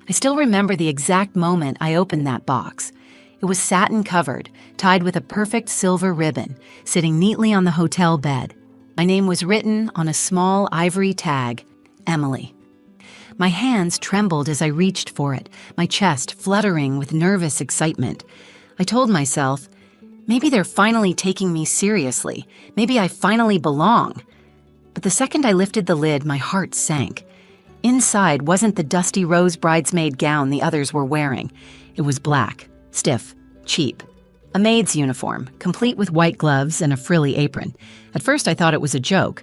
I still remember the exact moment I opened that box. It was satin covered, tied with a perfect silver ribbon, sitting neatly on the hotel bed. My name was written on a small ivory tag, Emily. My hands trembled as I reached for it, my chest fluttering with nervous excitement. I told myself, maybe they're finally taking me seriously. Maybe I finally belong. But the second I lifted the lid, my heart sank. Inside wasn't the dusty rose bridesmaid gown the others were wearing. It was black, stiff, cheap. A maid's uniform, complete with white gloves and a frilly apron. At first I thought it was a joke.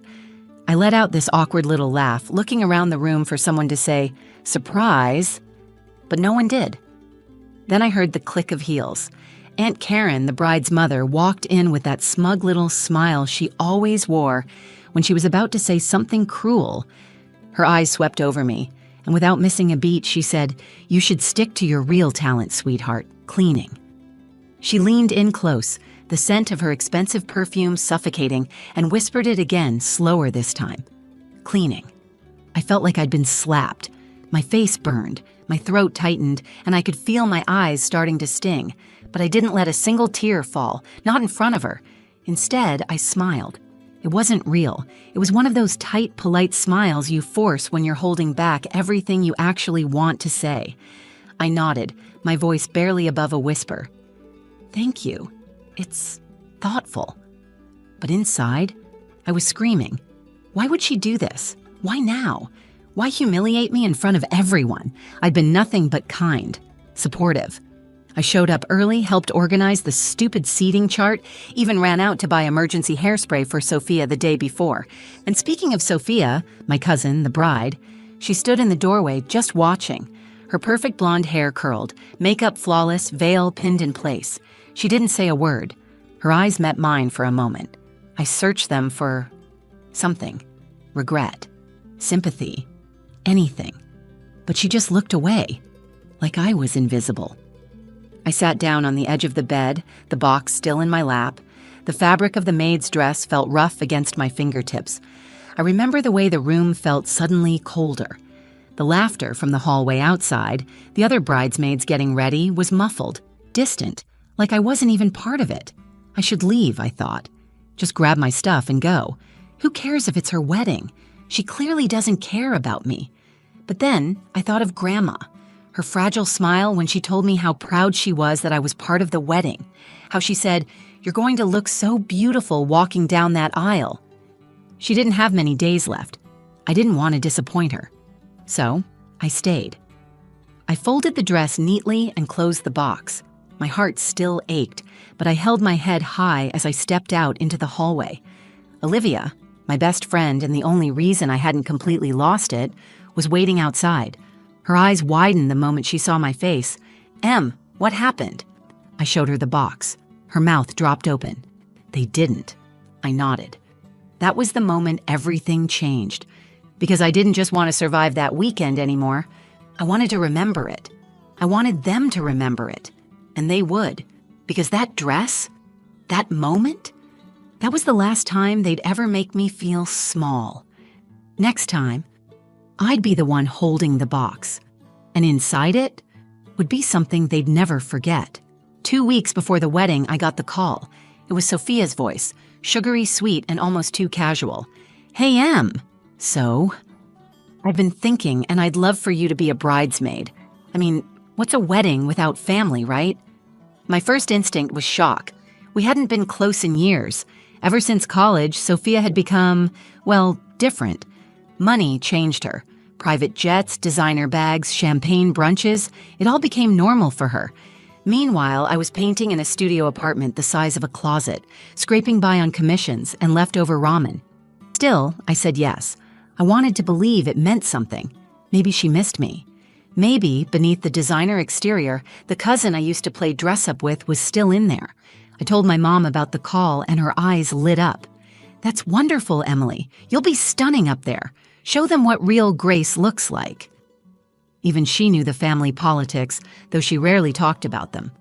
I let out this awkward little laugh, looking around the room for someone to say, "Surprise!" But no one did. Then I heard the click of heels. Aunt Karen, the bride's mother, walked in with that smug little smile she always wore when she was about to say something cruel. Her eyes swept over me, and without missing a beat, she said, "You should stick to your real talent, sweetheart, cleaning." She leaned in close, the scent of her expensive perfume suffocating, and whispered it again, slower this time. Cleaning. I felt like I'd been slapped. My face burned, my throat tightened, and I could feel my eyes starting to sting. But I didn't let a single tear fall, not in front of her. Instead, I smiled. It wasn't real. It was one of those tight, polite smiles you force when you're holding back everything you actually want to say. I nodded, my voice barely above a whisper. "Thank you. It's thoughtful." But inside, I was screaming. Why would she do this? Why now? Why humiliate me in front of everyone? I'd been nothing but kind, supportive. I showed up early, helped organize the stupid seating chart, even ran out to buy emergency hairspray for Sophia the day before. And speaking of Sophia, my cousin, the bride, she stood in the doorway just watching. Her perfect blonde hair curled, makeup flawless, veil pinned in place. She didn't say a word. Her eyes met mine for a moment. I searched them for something. Regret. Sympathy. Anything. But she just looked away, like I was invisible. I sat down on the edge of the bed, the box still in my lap. The fabric of the maid's dress felt rough against my fingertips. I remember the way the room felt suddenly colder. The laughter from the hallway outside, the other bridesmaids getting ready, was muffled, distant, like I wasn't even part of it. I should leave, I thought. Just grab my stuff and go. Who cares if it's her wedding? She clearly doesn't care about me. But then I thought of Grandma. Her fragile smile when she told me how proud she was that I was part of the wedding. How she said, "You're going to look so beautiful walking down that aisle." She didn't have many days left. I didn't want to disappoint her. So I stayed. I folded the dress neatly and closed the box. My heart still ached, but I held my head high as I stepped out into the hallway. Olivia, my best friend and the only reason I hadn't completely lost it, was waiting outside. Her eyes widened the moment she saw my face. "Em, what happened?" I showed her the box. Her mouth dropped open. They didn't. I nodded. That was the moment everything changed. Because I didn't just want to survive that weekend anymore. I wanted to remember it. I wanted them to remember it. And they would. Because that dress, that moment, that was the last time they'd ever make me feel small. Next time, I'd be the one holding the box. And inside it would be something they'd never forget. 2 weeks before the wedding, I got the call. It was Sophia's voice, sugary sweet and almost too casual. "Hey, Em." "So?" "I've been thinking, and I'd love for you to be a bridesmaid. I mean, what's a wedding without family, right?" My first instinct was shock. We hadn't been close in years. Ever since college, Sophia had become, well, different. Money changed her. Private jets, designer bags, champagne brunches, it all became normal for her. Meanwhile, I was painting in a studio apartment the size of a closet, scraping by on commissions and leftover ramen. Still, I said yes. I wanted to believe it meant something. Maybe she missed me. Maybe, beneath the designer exterior, the cousin I used to play dress-up with was still in there. I told my mom about the call, and her eyes lit up. "That's wonderful, Emily. You'll be stunning up there. Show them what real grace looks like." Even she knew the family politics, though she rarely talked about them.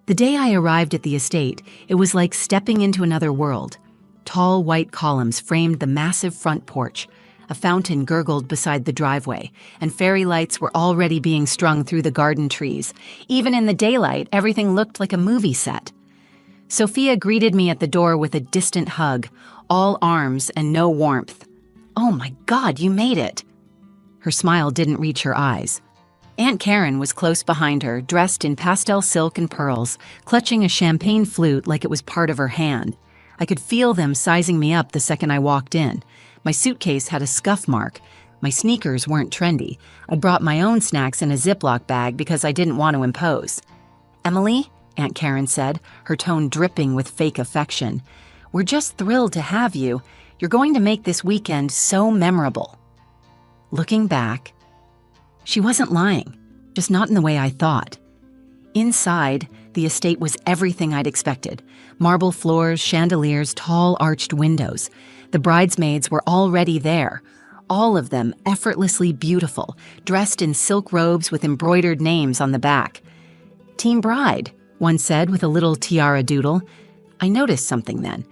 The day I arrived at the estate, it was like stepping into another world. Tall white columns framed the massive front porch. A fountain gurgled beside the driveway, and fairy lights were already being strung through the garden trees. Even in the daylight, everything looked like a movie set. Sophia greeted me at the door with a distant hug, all arms and no warmth. "Oh my God, you made it!" Her smile didn't reach her eyes. Aunt Karen was close behind her, dressed in pastel silk and pearls, clutching a champagne flute like it was part of her hand. I could feel them sizing me up the second I walked in. My suitcase had a scuff mark. My sneakers weren't trendy. I brought my own snacks in a Ziploc bag because I didn't want to impose. "Emily," Aunt Karen said, her tone dripping with fake affection, "we're just thrilled to have you. You're going to make this weekend so memorable." Looking back, she wasn't lying, just not in the way I thought. Inside, the estate was everything I'd expected. Marble floors, chandeliers, tall arched windows. The bridesmaids were already there, all of them effortlessly beautiful, dressed in silk robes with embroidered names on the back. "Team Bride," one said with a little tiara doodle. I noticed something then.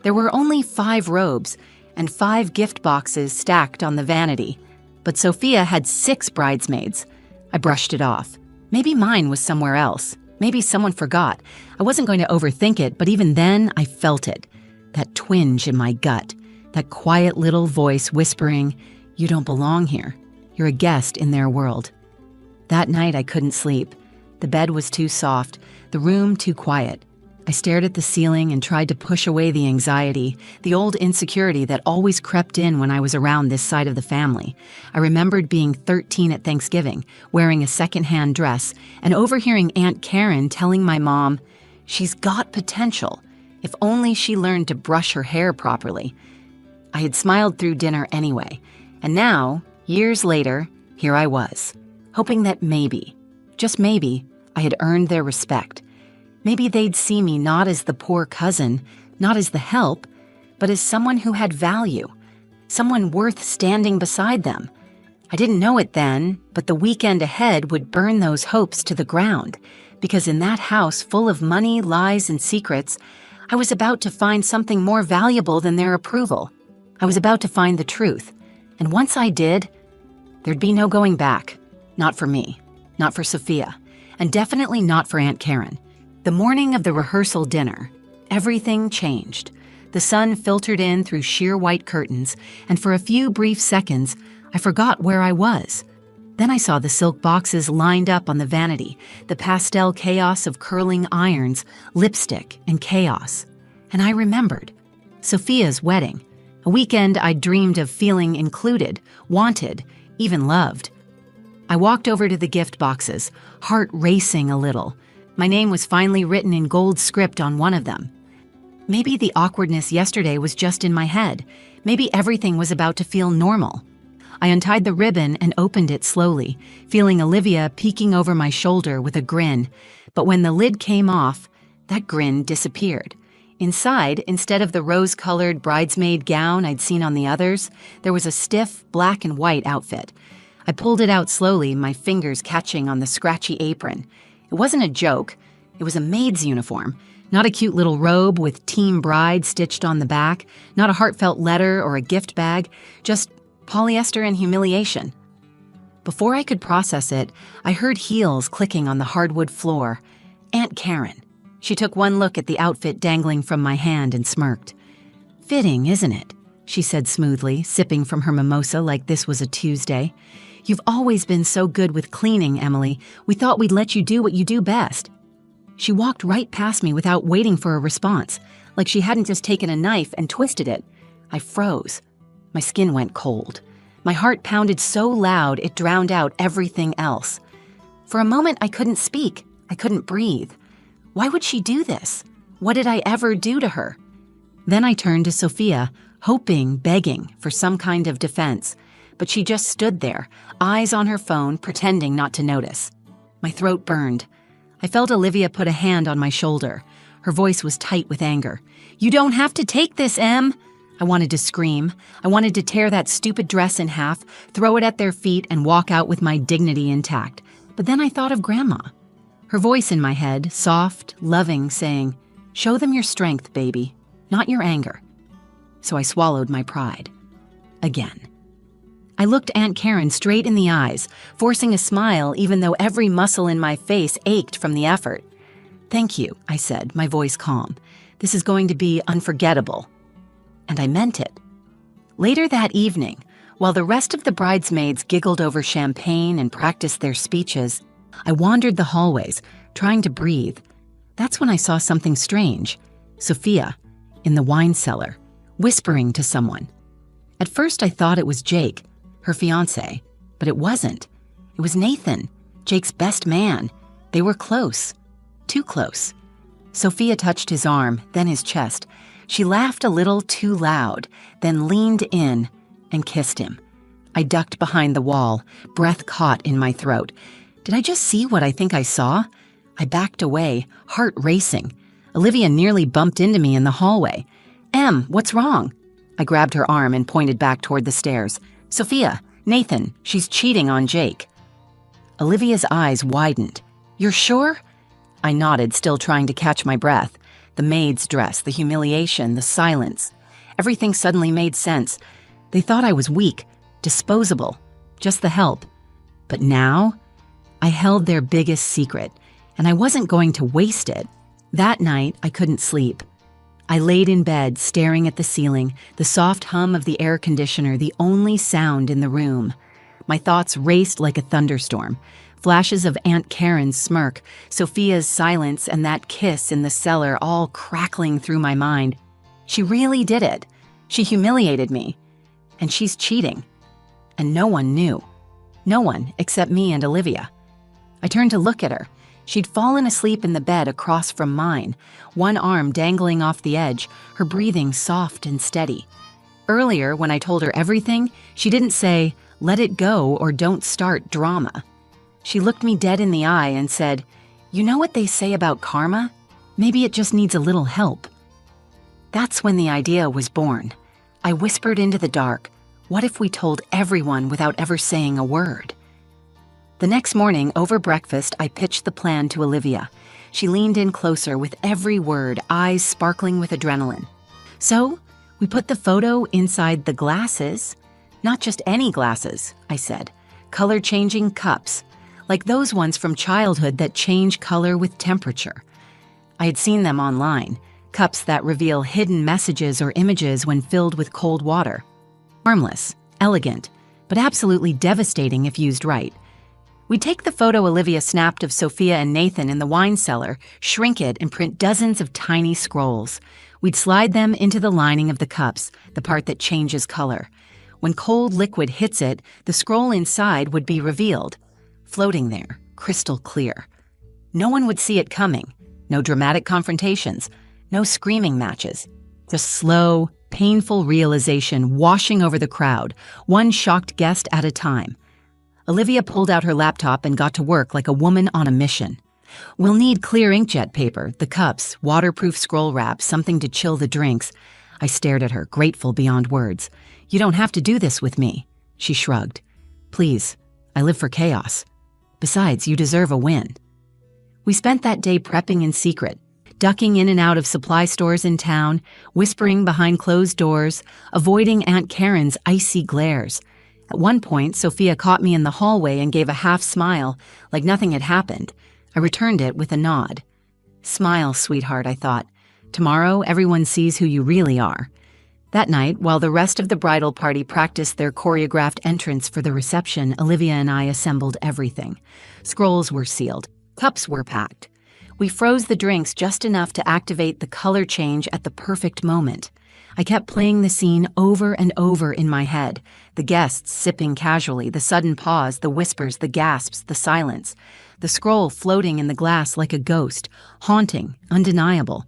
There were only 5 robes and 5 gift boxes stacked on the vanity, but Sophia had 6 bridesmaids. I brushed it off. Maybe mine was somewhere else. Maybe someone forgot. I wasn't going to overthink it, but even then, I felt it. That twinge in my gut. That quiet little voice whispering, "You don't belong here. You're a guest in their world." That night, I couldn't sleep. The bed was too soft, the room too quiet. I stared at the ceiling and tried to push away the anxiety, the old insecurity that always crept in when I was around this side of the family. I remembered being 13 at Thanksgiving, wearing a secondhand dress, and overhearing Aunt Karen telling my mom, "She's got potential, if only she learned to brush her hair properly." I had smiled through dinner anyway, and now, years later, here I was, hoping that maybe, just maybe, I had earned their respect. Maybe they'd see me not as the poor cousin, not as the help, but as someone who had value, someone worth standing beside them. I didn't know it then, but the weekend ahead would burn those hopes to the ground, because in that house full of money, lies, and secrets, I was about to find something more valuable than their approval. I was about to find the truth, and once I did, there'd be no going back. Not for me, not for Sophia, and definitely not for Aunt Karen. The morning of the rehearsal dinner, everything changed. The sun filtered in through sheer white curtains, and for a few brief seconds, I forgot where I was. Then I saw the silk boxes lined up on the vanity, the pastel chaos of curling irons, lipstick, and chaos. And I remembered Sophia's wedding, a weekend I dreamed of feeling included, wanted, even loved. I walked over to the gift boxes, heart racing a little. My name was finally written in gold script on one of them. Maybe the awkwardness yesterday was just in my head. Maybe everything was about to feel normal. I untied the ribbon and opened it slowly, feeling Olivia peeking over my shoulder with a grin. But when the lid came off, that grin disappeared. Inside, instead of the rose-colored bridesmaid gown I'd seen on the others, there was a stiff black and white outfit. I pulled it out slowly, my fingers catching on the scratchy apron. It wasn't a joke. It was a maid's uniform. Not a cute little robe with Team Bride stitched on the back, not a heartfelt letter or a gift bag, just polyester and humiliation. Before I could process it, I heard heels clicking on the hardwood floor. Aunt Karen. She took one look at the outfit dangling from my hand and smirked. "Fitting, isn't it?" she said smoothly, sipping from her mimosa like this was a Tuesday. "You've always been so good with cleaning, Emily. We thought we'd let you do what you do best." She walked right past me without waiting for a response, like she hadn't just taken a knife and twisted it. I froze. My skin went cold. My heart pounded so loud it drowned out everything else. For a moment, I couldn't speak. I couldn't breathe. Why would she do this? What did I ever do to her? Then I turned to Sophia, hoping, begging for some kind of defense. But she just stood there, eyes on her phone, pretending not to notice. My throat burned. I felt Olivia put a hand on my shoulder. Her voice was tight with anger. "You don't have to take this, Em!" I wanted to scream. I wanted to tear that stupid dress in half, throw it at their feet, and walk out with my dignity intact. But then I thought of Grandma. Her voice in my head, soft, loving, saying, "Show them your strength, baby, not your anger." So I swallowed my pride. Again. I looked Aunt Karen straight in the eyes, forcing a smile even though every muscle in my face ached from the effort. "Thank you," I said, my voice calm. "This is going to be unforgettable." And I meant it. Later that evening, while the rest of the bridesmaids giggled over champagne and practiced their speeches, I wandered the hallways, trying to breathe. That's when I saw something strange. Sophia, in the wine cellar, whispering to someone. At first I thought it was Jake, her fiancé, but it wasn't. It was Nathan, Jake's best man. They were close. Too close. Sophia touched his arm, then his chest. She laughed a little too loud, then leaned in and kissed him. I ducked behind the wall, breath caught in my throat. Did I just see what I think I saw? I backed away, heart racing. Olivia nearly bumped into me in the hallway. "Em, what's wrong?" I grabbed her arm and pointed back toward the stairs. "Sophia, Nathan, she's cheating on Jake." Olivia's eyes widened. "You're sure?" I nodded, still trying to catch my breath. The maid's dress, the humiliation, the silence. Everything suddenly made sense. They thought I was weak, disposable, just the help. But now, I held their biggest secret, and I wasn't going to waste it. That night, I couldn't sleep. I laid in bed, staring at the ceiling, the soft hum of the air conditioner, the only sound in the room. My thoughts raced like a thunderstorm. Flashes of Aunt Karen's smirk, Sophia's silence, and that kiss in the cellar all crackling through my mind. She really did it. She humiliated me. And she's cheating. And no one knew. No one except me and Olivia. I turned to look at her. She'd fallen asleep in the bed across from mine, one arm dangling off the edge, her breathing soft and steady. Earlier, when I told her everything, she didn't say, "Let it go" or "Don't start drama." She looked me dead in the eye and said, "You know what they say about karma? Maybe it just needs a little help." That's when the idea was born. I whispered into the dark, what if we told everyone without ever saying a word? The next morning, over breakfast, I pitched the plan to Olivia. She leaned in closer with every word, eyes sparkling with adrenaline. "So, we put the photo inside the glasses. Not just any glasses," I said. "Color-changing cups. Like those ones from childhood that change color with temperature." I had seen them online, cups that reveal hidden messages or images when filled with cold water. Harmless, elegant, but absolutely devastating if used right. We'd take the photo Olivia snapped of Sophia and Nathan in the wine cellar, shrink it, and print dozens of tiny scrolls. We'd slide them into the lining of the cups, the part that changes color. When cold liquid hits it, the scroll inside would be revealed. Floating there, crystal clear. No one would see it coming. No dramatic confrontations. No screaming matches. Just slow, painful realization washing over the crowd, one shocked guest at a time. Olivia pulled out her laptop and got to work like a woman on a mission. "We'll need clear inkjet paper, the cups, waterproof scroll wrap, something to chill the drinks." I stared at her, grateful beyond words. "You don't have to do this with me." She shrugged. "Please, I live for chaos. Besides, you deserve a win." We spent that day prepping in secret, ducking in and out of supply stores in town, whispering behind closed doors, avoiding Aunt Karen's icy glares. At one point, Sophia caught me in the hallway and gave a half smile, like nothing had happened. I returned it with a nod. "Smile, sweetheart," I thought. "Tomorrow, everyone sees who you really are." That night, while the rest of the bridal party practiced their choreographed entrance for the reception, Olivia and I assembled everything. Scrolls were sealed. Cups were packed. We froze the drinks just enough to activate the color change at the perfect moment. I kept playing the scene over and over in my head. The guests sipping casually, the sudden pause, the whispers, the gasps, the silence. The scroll floating in the glass like a ghost, haunting, undeniable.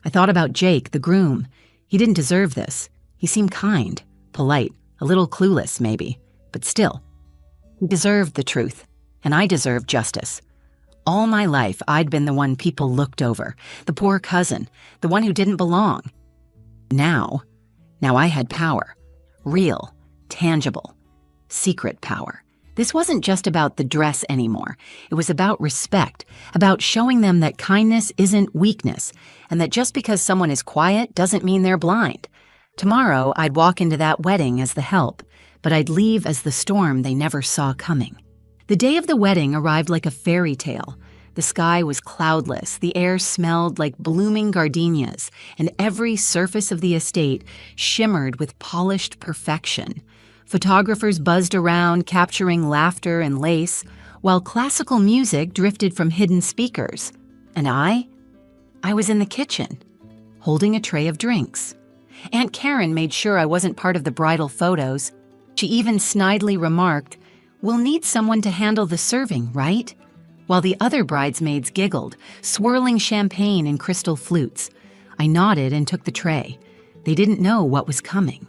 I thought about Jake, the groom. He didn't deserve this. He seemed kind, polite, a little clueless maybe, but still. He deserved the truth, and I deserved justice. All my life, I'd been the one people looked over, the poor cousin, the one who didn't belong. Now I had power. Real, tangible, secret power. This wasn't just about the dress anymore. It was about respect, about showing them that kindness isn't weakness, and that just because someone is quiet doesn't mean they're blind. Tomorrow, I'd walk into that wedding as the help, but I'd leave as the storm they never saw coming. The day of the wedding arrived like a fairy tale. The sky was cloudless, the air smelled like blooming gardenias, and every surface of the estate shimmered with polished perfection. Photographers buzzed around, capturing laughter and lace, while classical music drifted from hidden speakers. And I was in the kitchen, holding a tray of drinks. Aunt Karen made sure I wasn't part of the bridal photos. She even snidely remarked, "We'll need someone to handle the serving, right?" While the other bridesmaids giggled, swirling champagne in crystal flutes. I nodded and took the tray. They didn't know what was coming.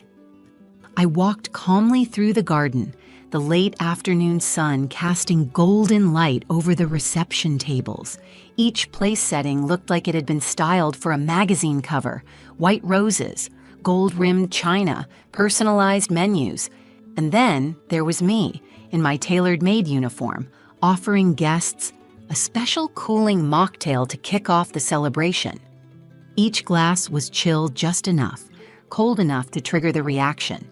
I walked calmly through the garden, the late afternoon sun casting golden light over the reception tables. Each place setting looked like it had been styled for a magazine cover: white roses, gold-rimmed china, personalized menus. And then there was me, in my tailored maid uniform, offering guests a special cooling mocktail to kick off the celebration. Each glass was chilled just enough, cold enough to trigger the reaction.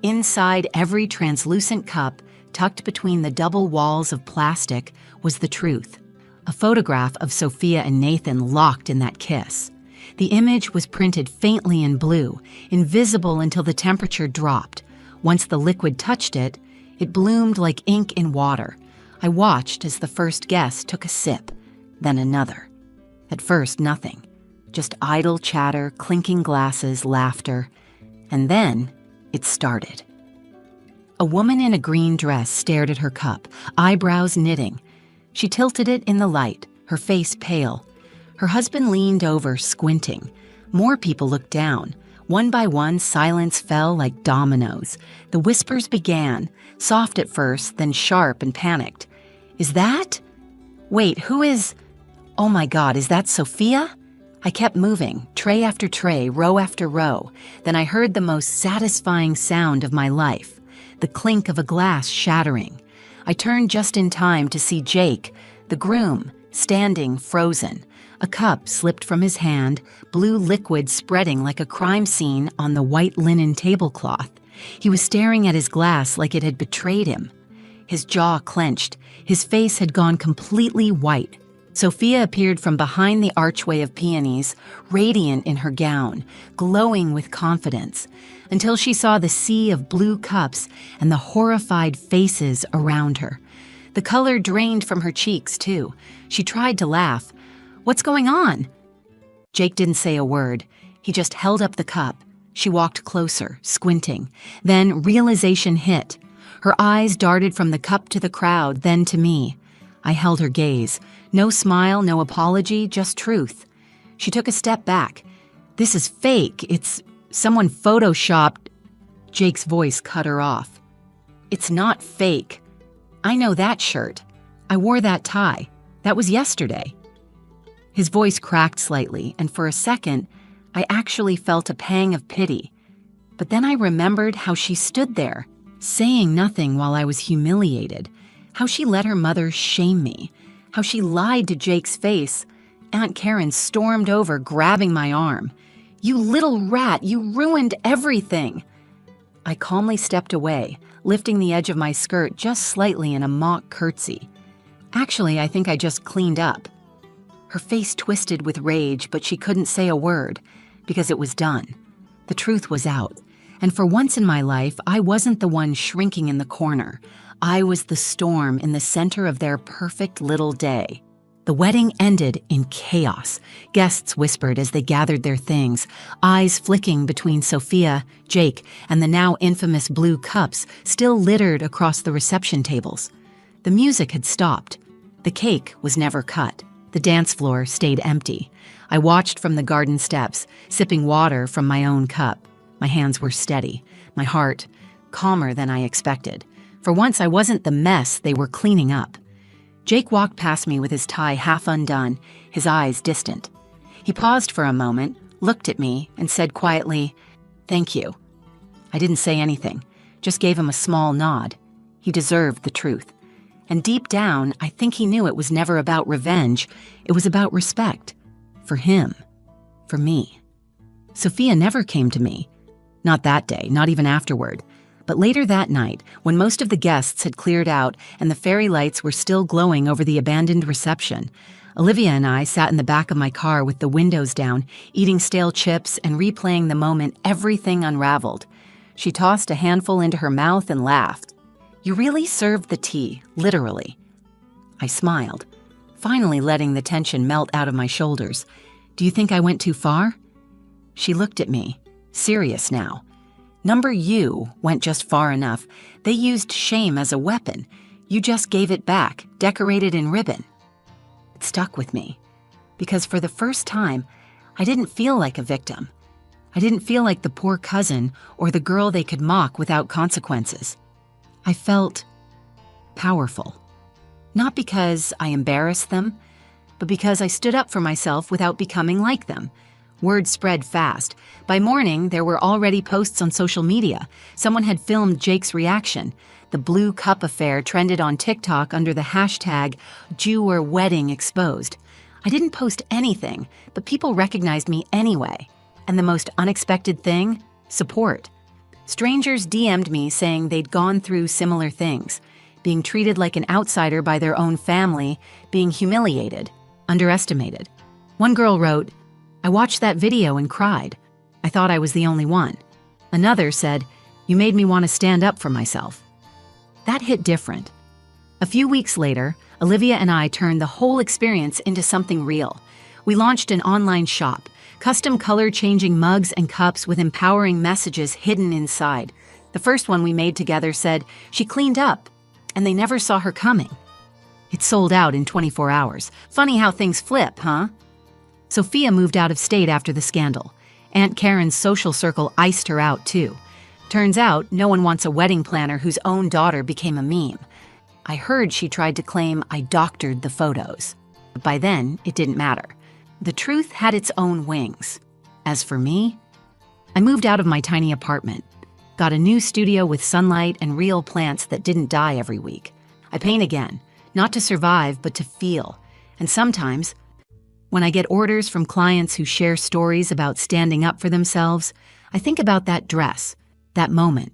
Inside every translucent cup, tucked between the double walls of plastic, was the truth. A photograph of Sophia and Nathan locked in that kiss. The image was printed faintly in blue, invisible until the temperature dropped. Once the liquid touched it, it bloomed like ink in water. I watched as the first guest took a sip, then another. At first, nothing. Just idle chatter, clinking glasses, laughter. And then it started. A woman in a green dress stared at her cup, eyebrows knitting. She tilted it in the light, her face pale. Her husband leaned over, squinting. More people looked down. One by one, silence fell like dominoes. The whispers began, soft at first, then sharp and panicked. "Is that? Wait, who is? Oh my God, is that Sophia?" I kept moving, tray after tray, row after row. Then I heard the most satisfying sound of my life, the clink of a glass shattering. I turned just in time to see Jake, the groom, standing frozen. A cup slipped from his hand, blue liquid spreading like a crime scene on the white linen tablecloth. He was staring at his glass like it had betrayed him. His jaw clenched. His face had gone completely white. Sophia appeared from behind the archway of peonies, radiant in her gown, glowing with confidence, until she saw the sea of blue cups and the horrified faces around her. The color drained from her cheeks, too. She tried to laugh. "What's going on?" Jake didn't say a word. He just held up the cup. She walked closer, squinting. Then realization hit. Her eyes darted from the cup to the crowd, then to me. I held her gaze. No smile, no apology, just truth. She took a step back. "This is fake. It's someone photoshopped." Jake's voice cut her off. "It's not fake. I know that shirt. I wore that tie. That was yesterday." His voice cracked slightly, and for a second, I actually felt a pang of pity. But then I remembered how she stood there, saying nothing while I was humiliated, how she let her mother shame me, how she lied to Jake's face. Aunt Karen stormed over, grabbing my arm. "You little rat, you ruined everything." I calmly stepped away, lifting the edge of my skirt just slightly in a mock curtsy. Actually, I think I just cleaned up. Her face twisted with rage, but she couldn't say a word, because it was done. The truth was out. And for once in my life, I wasn't the one shrinking in the corner. I was the storm in the center of their perfect little day. The wedding ended in chaos. Guests whispered as they gathered their things, eyes flicking between Sophia, Jake, and the now infamous blue cups still littered across the reception tables. The music had stopped. The cake was never cut. The dance floor stayed empty. I watched from the garden steps, sipping water from my own cup. My hands were steady, my heart calmer than I expected. For once, I wasn't the mess they were cleaning up. Jake walked past me with his tie half undone, his eyes distant. He paused for a moment, looked at me, and said quietly, "Thank you." I didn't say anything, just gave him a small nod. He deserved the truth. And deep down, I think he knew it was never about revenge. It was about respect. For him. For me. Sophia never came to me. Not that day, not even afterward. But later that night, when most of the guests had cleared out and the fairy lights were still glowing over the abandoned reception, Olivia and I sat in the back of my car with the windows down, eating stale chips and replaying the moment everything unraveled. She tossed a handful into her mouth and laughed. "You really served the tea, literally." I smiled, finally letting the tension melt out of my shoulders. "Do you think I went too far?" She looked at me, serious now. "Number you went just far enough. They used shame as a weapon. You just gave it back, decorated in ribbon." It stuck with me, because for the first time, I didn't feel like a victim. I didn't feel like the poor cousin or the girl they could mock without consequences. I felt powerful. Not because I embarrassed them, but because I stood up for myself without becoming like them. Word spread fast. By morning, there were already posts on social media. Someone had filmed Jake's reaction. The blue cup affair trended on TikTok under the hashtag #JewWeddingExposed. I didn't post anything, but people recognized me anyway. And the most unexpected thing? Support. Strangers DM'd me saying they'd gone through similar things. Being treated like an outsider by their own family, being humiliated, underestimated. One girl wrote, "I watched that video and cried. I thought I was the only one." Another said, "You made me want to stand up for myself." That hit different. A few weeks later, Olivia and I turned the whole experience into something real. We launched an online shop, custom color-changing mugs and cups with empowering messages hidden inside. The first one we made together said, "She cleaned up, and they never saw her coming." It sold out in 24 hours. Funny how things flip, huh? Sophia moved out of state after the scandal. Aunt Karen's social circle iced her out, too. Turns out, no one wants a wedding planner whose own daughter became a meme. I heard she tried to claim I doctored the photos. But by then, it didn't matter. The truth had its own wings. As for me, I moved out of my tiny apartment, got a new studio with sunlight and real plants that didn't die every week. I paint again, not to survive, but to feel. And sometimes, when I get orders from clients who share stories about standing up for themselves, I think about that dress, that moment,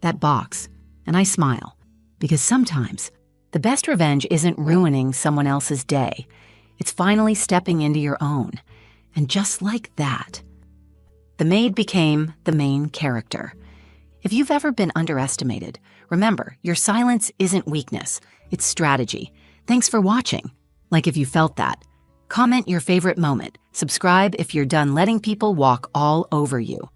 that box, and I smile. Because sometimes, the best revenge isn't ruining someone else's day. It's finally stepping into your own. And just like that, the maid became the main character. If you've ever been underestimated, remember, your silence isn't weakness, it's strategy. Thanks for watching. Like if you felt that. Comment your favorite moment. Subscribe if you're done letting people walk all over you.